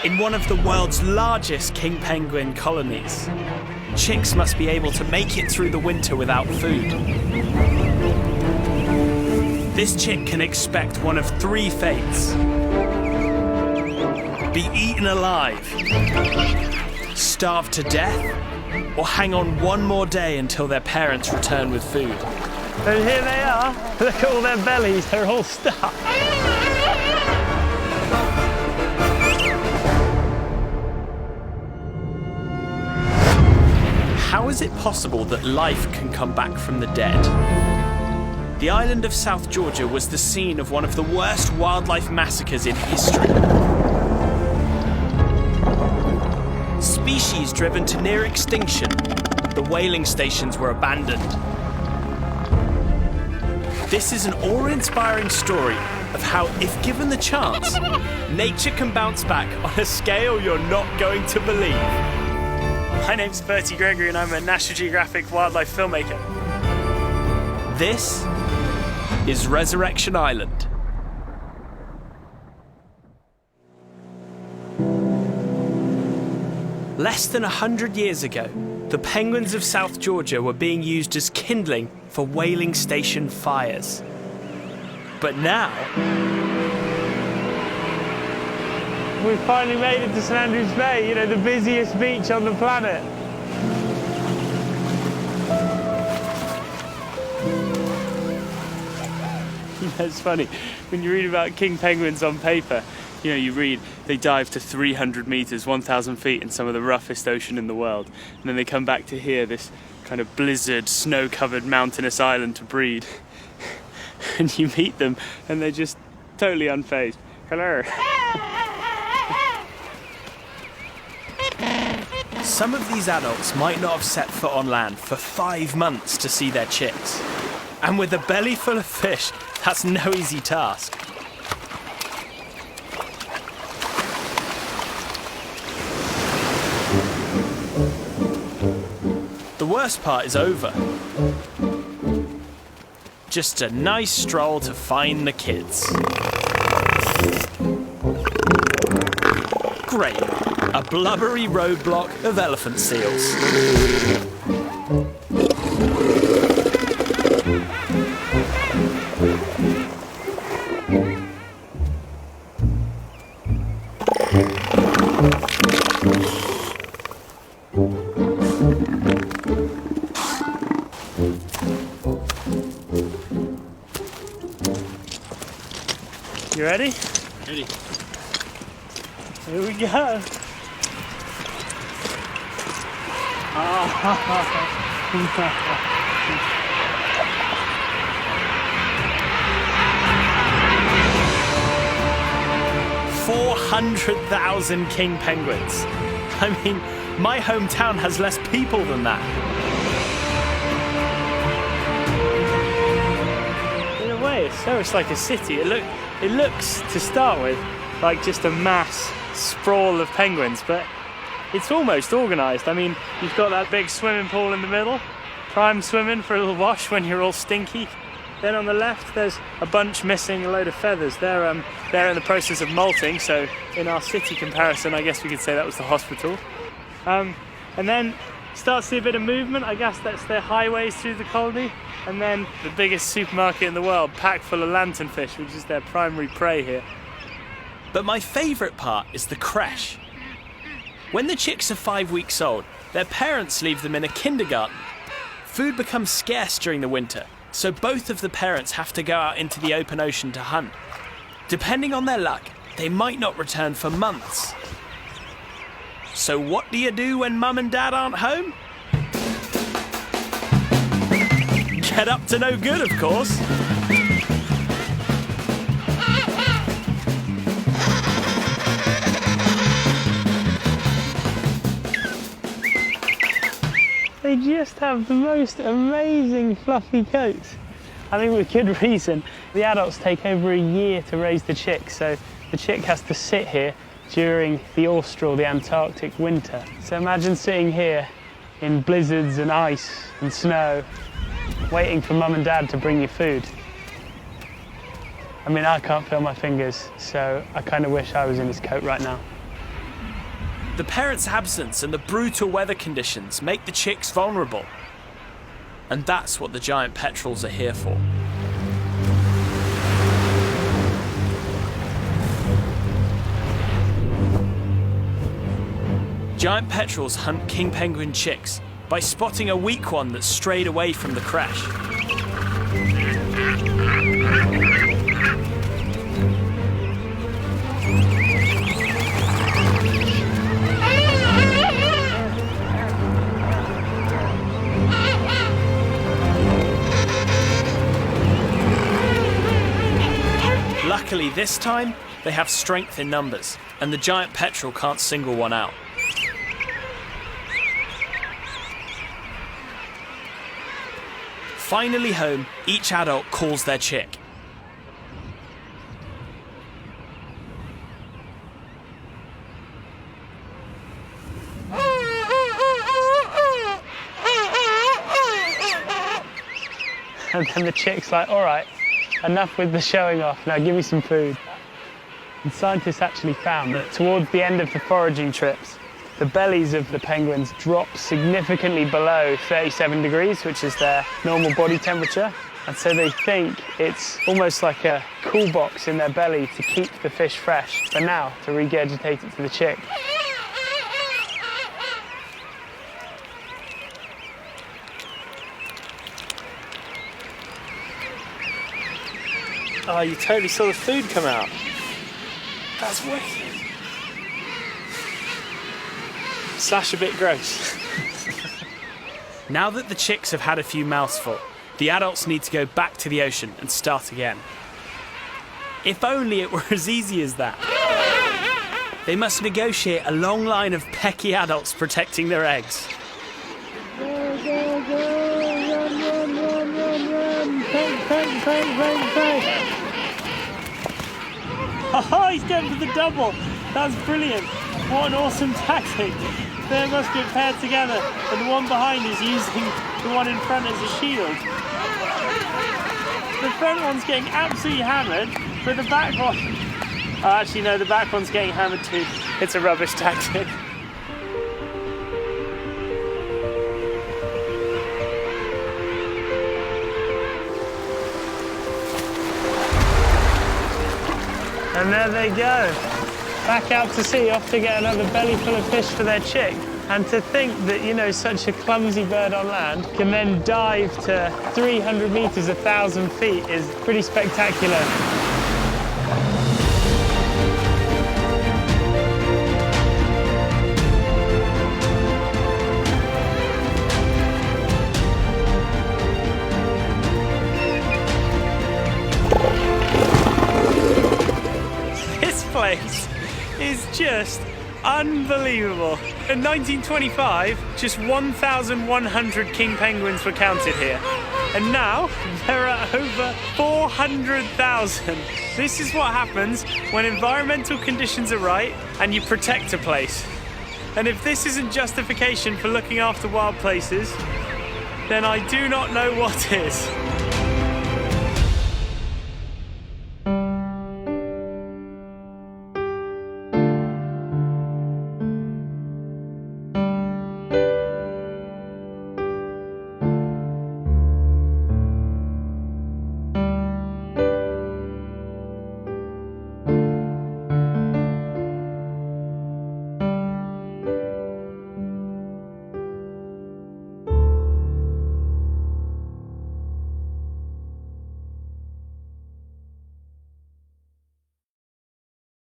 In one of the world's largest king penguin colonies, chicks must be able to make it through the winter without food. This chick can expect one of three fates: be eaten alive, starve to death, or hang on one more day until their parents return with food. And here they are. Look at all their bellies, they're all stuffed. How is it possible that life can come back from the dead? The island of South Georgia was the scene of one of the worst wildlife massacres in history. Species driven to near extinction, the whaling stations were abandoned. This is an awe-inspiring story of how, if given the chance, nature can bounce back on a scale you're not going to believe. My name's Bertie Gregory and I'm a National Geographic wildlife filmmaker. This is Resurrection Island. Less than 100 years ago, the penguins of South Georgia were being used as kindling for whaling station fires. But now, We've finally made it to St Andrews Bay, you know, the busiest beach on the planet. It's funny, when you read about king penguins on paper, you know, you read they dive to 300 meters, 1,000 feet in some of the roughest ocean in the world. And then they come back to here, this kind of blizzard, snow-covered mountainous island to breed. And you meet them and they're just totally unfazed. Hello. some of these adults might not have set foot on land for 5 months to see their chicks. And with a belly full of fish, that's no easy task. The worst part is over. Just a nice stroll to find the kids. Great, a blubbery roadblock of elephant seals. You ready? Ready. Here we go. Oh. 400,000 king penguins. I mean, my hometown has less people than that. In a way, it's like a city. It looks, to start with, like just a mass sprawl of penguins, but it's almost organised. I mean, you've got that big swimming pool in the middle, prime swimming for a little wash when you're all stinky. Then on the left, there's a bunch missing a load of feathers. They're in the process of molting, so in our city comparison, I guess we could say that was the hospital. And then start to see a bit of movement. I guess that's their highways through the colony. And then the biggest supermarket in the world, packed full of lanternfish, which is their primary prey here. But my favourite part is the creche. When the chicks are 5 weeks old, their parents leave them in a kindergarten. Food becomes scarce during the winter, so both of the parents have to go out into the open ocean to hunt. Depending on their luck, they might not return for months. So what do you do when mum and dad aren't home? Get up to no good, of course. They just have the most amazing fluffy coats. I think with good reason. The adults take over a year to raise the chick, so the chick has to sit here during the austral, the Antarctic winter. So imagine sitting here in blizzards and ice and snow, waiting for mum and dad to bring you food. I mean, I can't feel my fingers, so I kind of wish I was in his coat right now. The parents' absence and the brutal weather conditions make the chicks vulnerable. And that's what the giant petrels are here for. Giant petrels hunt king penguin chicks by spotting a weak one that's strayed away from the crash. Luckily this time, they have strength in numbers, and the giant petrel can't single one out. Finally home, each adult calls their chick. And then the chick's like, all right, enough with the showing off, now give me some food. And scientists actually found that towards the end of the foraging trips, the bellies of the penguins drop significantly below 37 degrees, which is their normal body temperature. And so they think it's almost like a cool box in their belly to keep the fish fresh, but now to regurgitate it to the chick. Oh, you totally saw the food come out. That's wicked. Slash a bit gross. Now that the chicks have had a few mouthfuls, the adults need to go back to the ocean and start again. If only it were as easy as that. They must negotiate a long line of pecky adults protecting their eggs. Go, go, go, run, run, run, run, run. Peg. Oh, he's going for the double. That's brilliant. What an awesome tactic. They must be paired together, and the one behind is using the one in front as a shield. The front one's getting absolutely hammered, but the back one... Oh, actually, no, the back one's getting hammered too. It's a rubbish tactic. And there they go. Back out to sea, off to get another belly full of fish for their chick. And to think that, you know, such a clumsy bird on land can then dive to 300 meters, 1,000 feet is pretty spectacular. This place is just unbelievable. In 1925, just 1,100 king penguins were counted here. And now, there are over 400,000. This is what happens when environmental conditions are right and you protect a place. And if this isn't justification for looking after wild places, then I do not know what is.